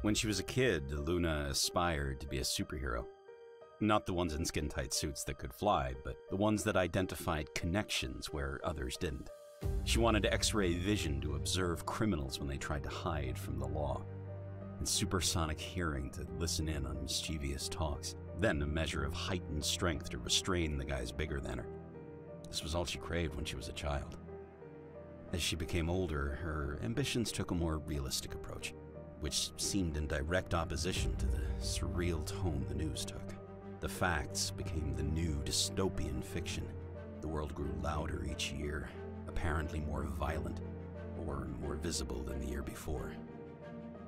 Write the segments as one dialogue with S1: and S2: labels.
S1: When she was a kid, Luna aspired to be a superhero. Not the ones in skin-tight suits that could fly, but the ones that identified connections where others didn't. She wanted X-ray vision to observe criminals when they tried to hide from the law, and supersonic hearing to listen in on mischievous talks, then a measure of heightened strength to restrain the guys bigger than her. This was all she craved when she was a child. As she became older, her ambitions took a more realistic approach, which seemed in direct opposition to the surreal tone the news took. The facts became the new dystopian fiction. The world grew louder each year, apparently more violent, or more visible than the year before.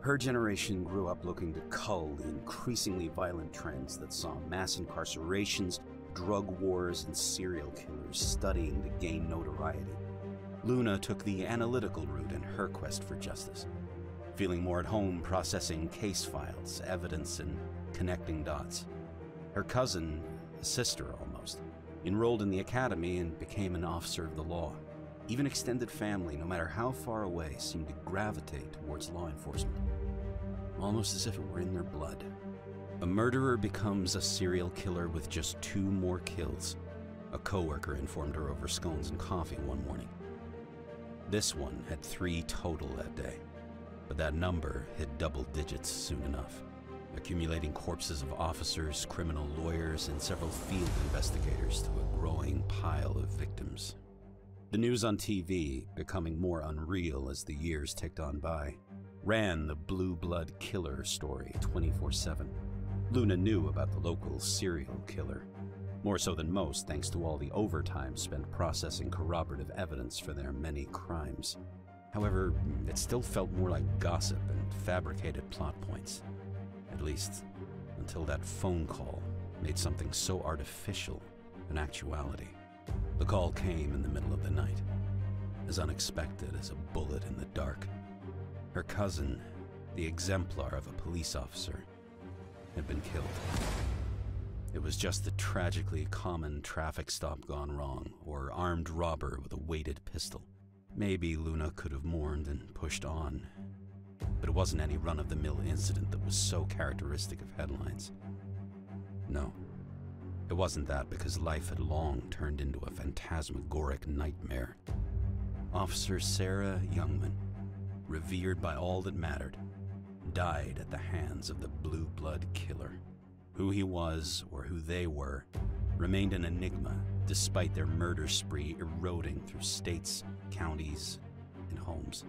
S1: Her generation grew up looking to cull the increasingly violent trends that saw mass incarcerations, drug wars, and serial killers studying to gain notoriety. Luna took the analytical route in her quest for justice, feeling more at home processing case files, evidence, and connecting dots. Her cousin, a sister almost, enrolled in the academy and became an officer of the law. Even extended family, no matter how far away, seemed to gravitate towards law enforcement, almost as if it were in their blood. A murderer becomes a serial killer with just 2 more kills, a coworker informed her over scones and coffee one morning. This one had 3 total that day, but that number hit double digits soon enough, accumulating corpses of officers, criminal lawyers, and several field investigators to a growing pile of victims. The news on TV, becoming more unreal as the years ticked on by, ran the blue blood killer story 24/7. Luna knew about the local serial killer, more so than most thanks to all the overtime spent processing corroborative evidence for their many crimes. However, it still felt more like gossip and fabricated plot points. At least, until that phone call made something so artificial an actuality. The call came in the middle of the night, as unexpected as a bullet in the dark. Her cousin, the exemplar of a police officer, had been killed. It was just the tragically common traffic stop gone wrong, or armed robber with a weighted pistol. Maybe Luna could have mourned and pushed on, but it wasn't any run-of-the-mill incident that was so characteristic of headlines. No, it wasn't that, because life had long turned into a phantasmagoric nightmare. Officer Sarah Youngman, revered by all that mattered, died at the hands of the blue blood killer. Who he was, or who they were, remained an enigma despite their murder spree eroding through states, counties, and homes.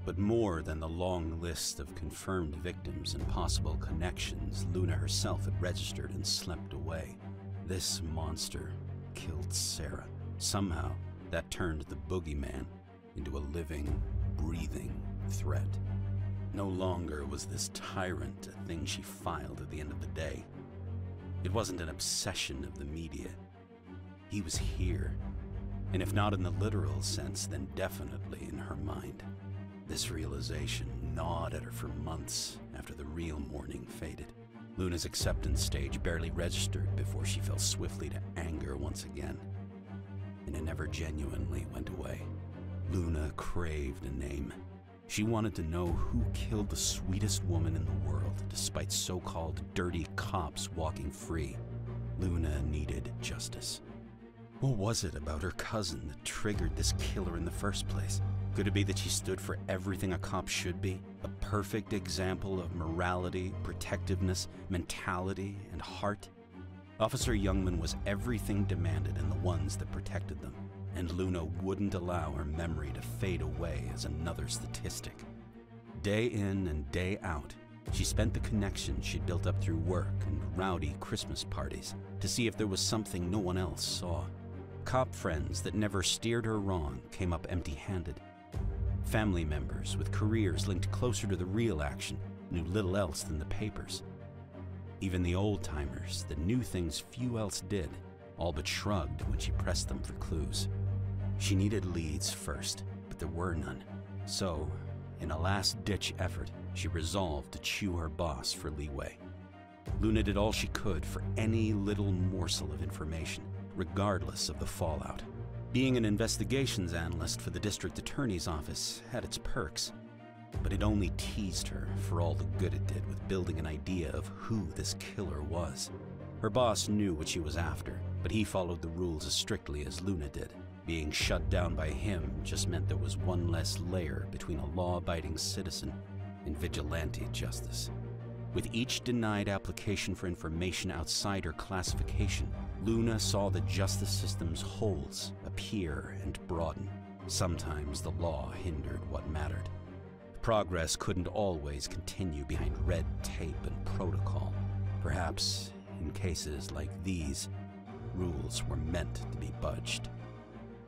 S1: But more than the long list of confirmed victims and possible connections Luna herself had registered and slept away, this monster killed Sarah. Somehow, that turned the boogeyman into a living, breathing threat. No longer was this tyrant a thing she filed at the end of the day. It wasn't an obsession of the media. He was here, and if not in the literal sense, then definitely in her mind. This realization gnawed at her for months after the real mourning faded. Luna's acceptance stage barely registered before she fell swiftly to anger once again, and it never genuinely went away. Luna craved a name. She wanted to know who killed the sweetest woman in the world, despite so-called dirty cops walking free. Luna needed justice. What was it about her cousin that triggered this killer in the first place? Could it be that she stood for everything a cop should be? A perfect example of morality, protectiveness, mentality, and heart? Officer Youngman was everything demanded in the ones that protected them, and Luna wouldn't allow her memory to fade away as another statistic. Day in and day out, she spent the connections she'd built up through work and rowdy Christmas parties to see if there was something no one else saw. Cop friends that never steered her wrong came up empty-handed. Family members with careers linked closer to the real action knew little else than the papers. Even the old-timers that knew things few else did all but shrugged when she pressed them for clues. She needed leads first, but there were none. So, in a last-ditch effort, she resolved to chew her boss for leeway. Luna did all she could for any little morsel of information, regardless of the fallout. Being an investigations analyst for the district attorney's office had its perks. but it only teased her for all the good it did with building an idea of who this killer was. Her boss knew what she was after, but he followed the rules as strictly as Luna did. Being shut down by him just meant there was one less layer between a law-abiding citizen and vigilante justice. With each denied application for information outside her classification, Luna saw the justice system's holes appear and broaden. Sometimes the law hindered what mattered. Progress couldn't always continue behind red tape and protocol. Perhaps, in cases like these, rules were meant to be budged.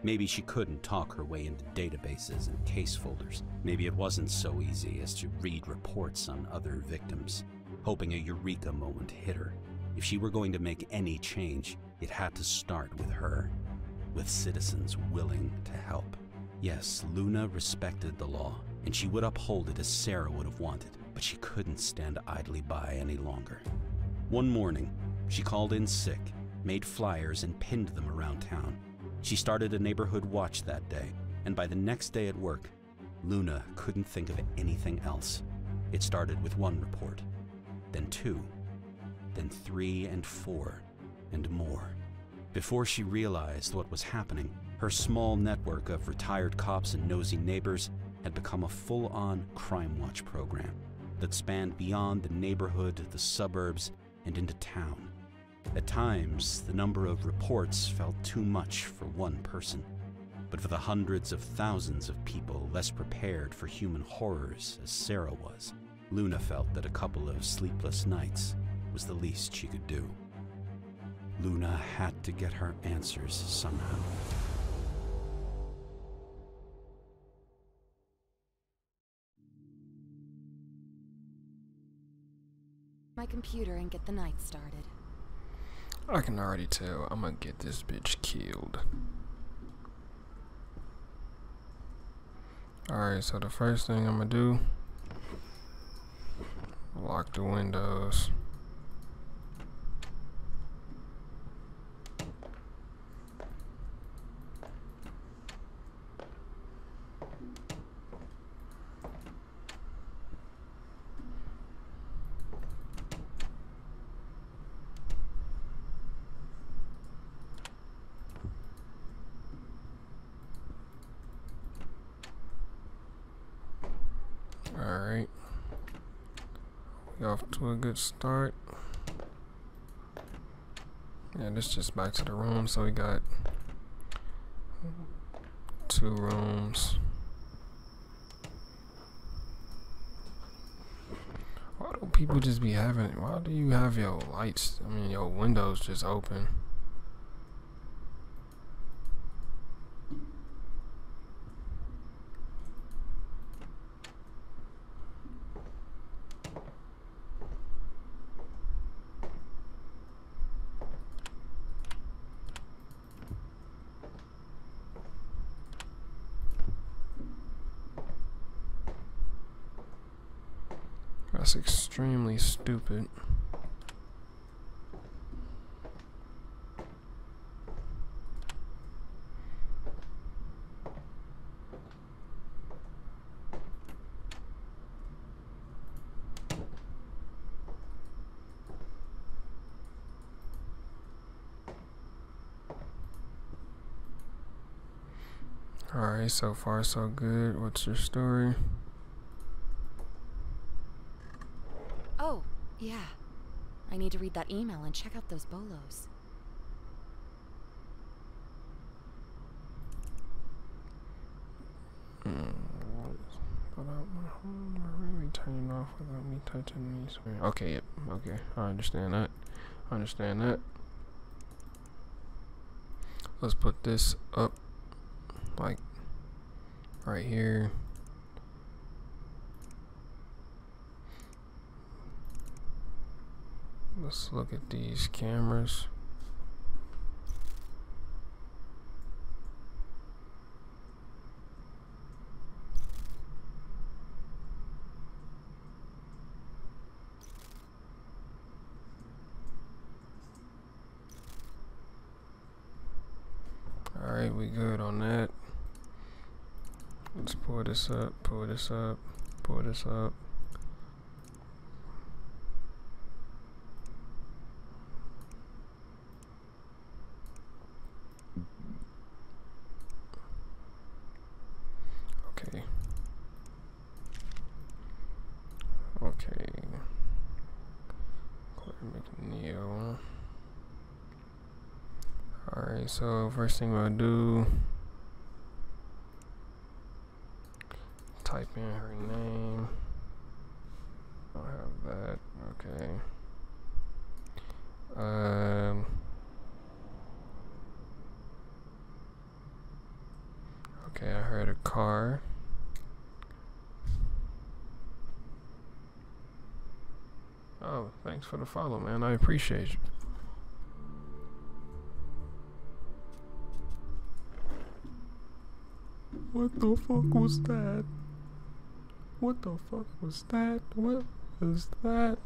S1: Maybe she couldn't talk her way into databases and case folders. Maybe it wasn't so easy as to read reports on other victims. Hoping a eureka moment hit her. If she were going to make any change, it had to start with her, with citizens willing to help. Yes, Luna respected the law, and she would uphold it as Sarah would have wanted, but she couldn't stand idly by any longer. One morning, she called in sick, made flyers, and pinned them around town. She started a neighborhood watch that day, and by the next day at work, Luna couldn't think of anything else. It started with one report, then 2, then 3 and 4, and more. Before she realized what was happening, her small network of retired cops and nosy neighbors had become a full-on crime watch program that spanned beyond the neighborhood, the suburbs, and into town. At times, the number of reports felt too much for one person, but for the hundreds of thousands of people less prepared for human horrors as Sarah was, Luna felt that a couple of sleepless nights was the least she could do. Luna had to get her answers somehow.
S2: My computer and get the night started.
S3: I can already tell I'm gonna get this bitch killed. Alright, so the first thing I'm gonna do, lock the windows. Alright, we off to a good start. Yeah, this just back to the room, so we got 2 rooms. Why do people just be having, why do you have your lights, your windows just open? That's extremely stupid. Alright, so far so good. What's your story?
S2: Oh, yeah. I need to read that email and check out those bolos.
S3: Really turning off without me touching these. Okay, yep. Okay, I understand that. I understand that. Let's put this up, like right here. Let's look at these cameras. Alright, we good on that. Let's pull this up, pull this up. pull this up. Okay. Okay. Neo. Alright, so first thing we'll do, type in her name. Don't have that. Okay. Okay, I heard a car. Oh, thanks for the follow, man. I appreciate you. What the fuck was that? What the fuck was that? What was that?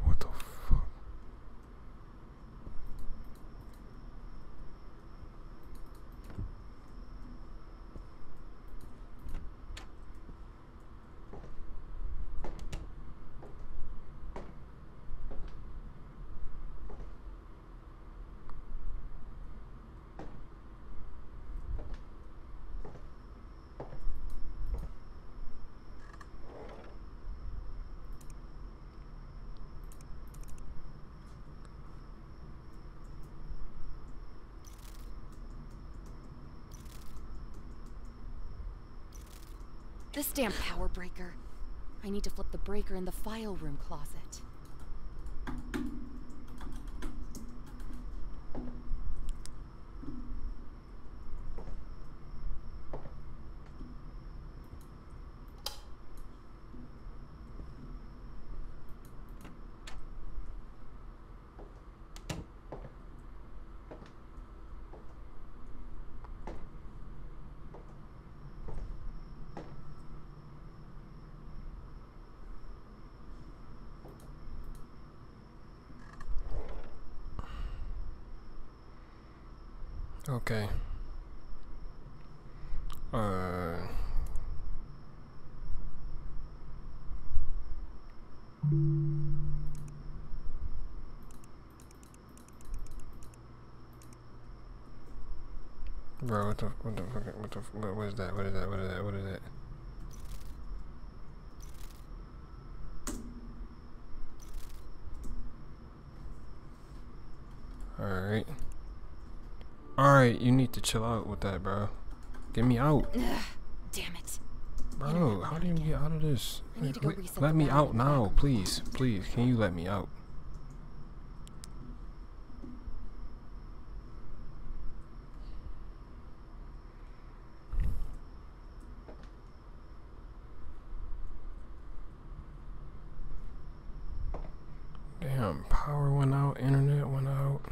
S3: What the fuck?
S2: This damn power breaker. I need to flip the breaker in the file room closet.
S3: Okay. Bro, what is that? What is that? What is that? What is that? Alright. Alright, you need to chill out with that, bro. Get me out.
S2: Ugh, damn it.
S3: Bro, how do you get out of this?
S2: I need to go reset
S3: Let
S2: the
S3: me
S2: battery
S3: out
S2: in the
S3: now,
S2: back room
S3: please.
S2: closet.
S3: Please, can you let me out? Damn, power went out, internet went out.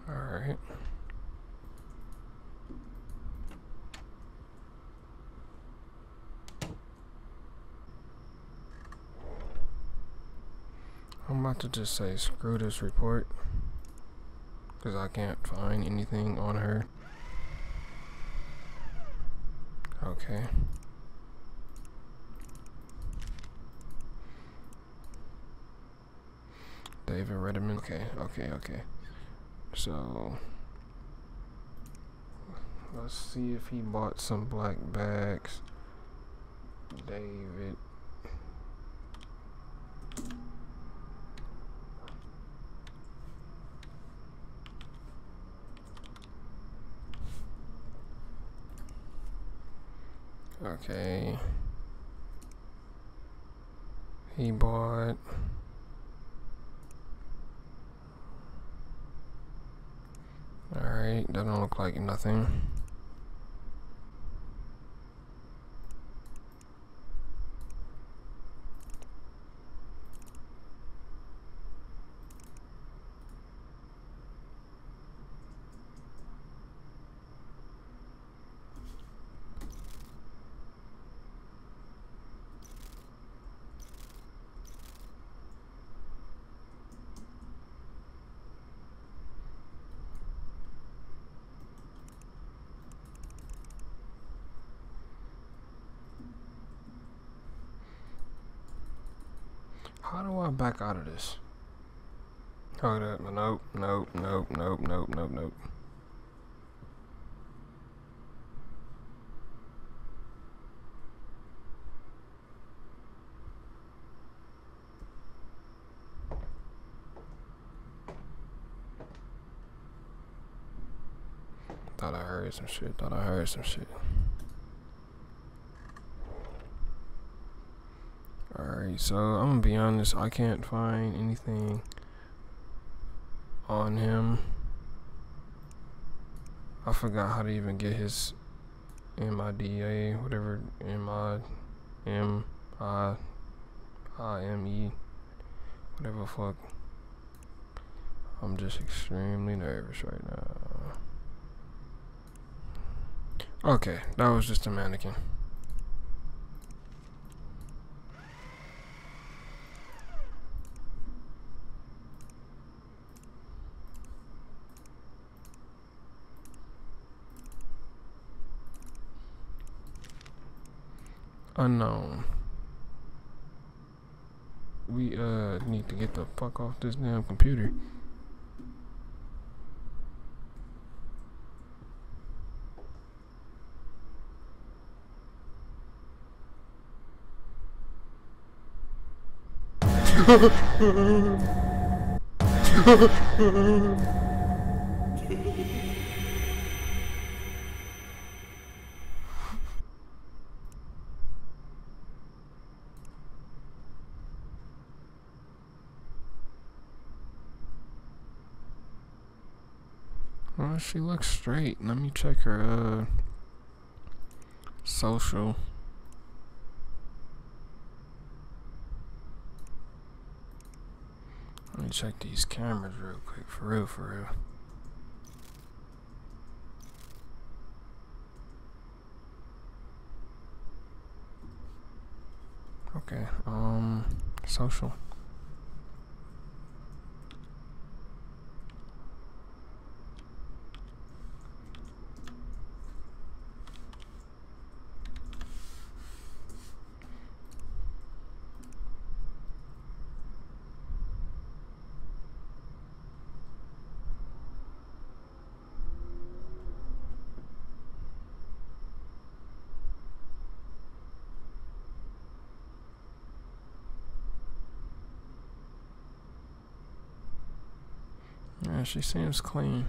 S3: Alright. I'm about to just say screw this report, because I can't find anything on her. Okay. David Redderman. Okay. So let's see if he bought some black bags. David. Okay. He bought. Alright, doesn't look like nothing. How do I back out of this? Hold up. Nope. Thought I heard some shit. Alright, so I'm gonna be honest, I can't find anything on him. I forgot how to even get his MIDA, whatever, MIME, whatever the fuck. I'm just extremely nervous right now. Okay, that was just a mannequin. Unknown. We need to get the fuck off this damn computer. Well, she looks straight. Let me check her social. Let me check these cameras real quick, for real. Okay, social. Yeah, she seems clean.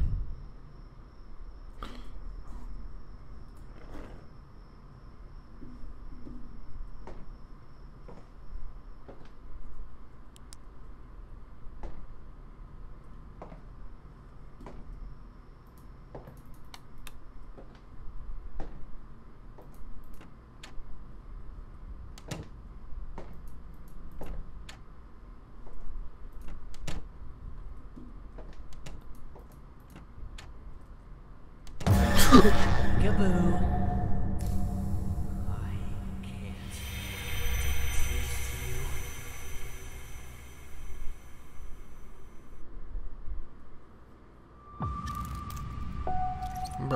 S4: Gaboo. I can't resist you.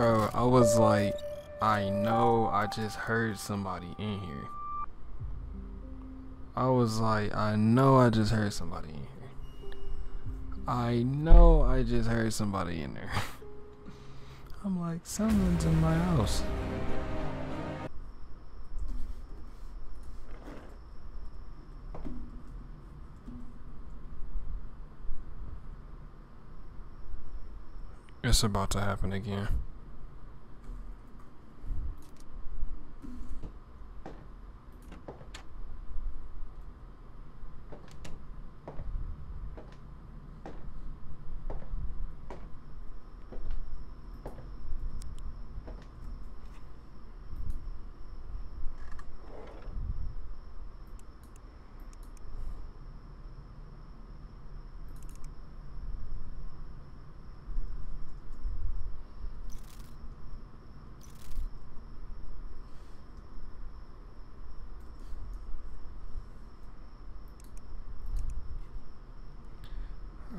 S3: Bro, I was like, I know I just heard somebody in here. I was like, I know I just heard somebody in here. I know I just heard somebody in there. I'm like, someone's in my house. It's about to happen again.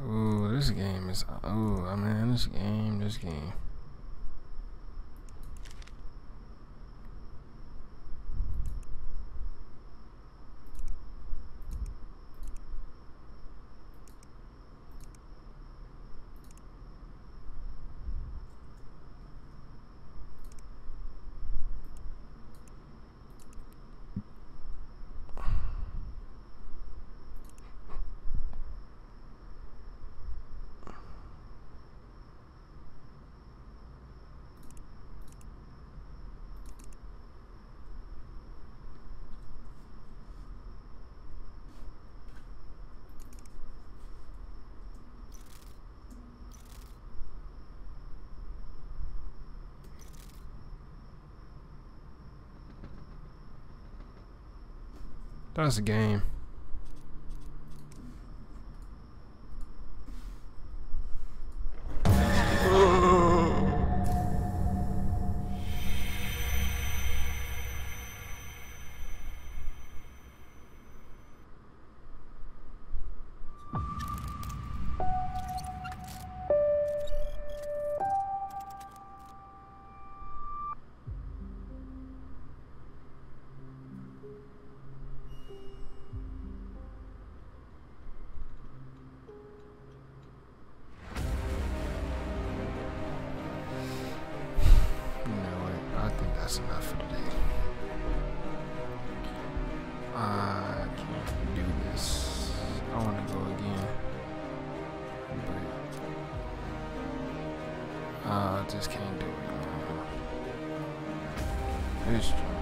S3: Ooh, this game is. Ooh, I mean, this game. That's a game. That's enough for today. I can't do this. I want to go again, but I just can't do it. It's true.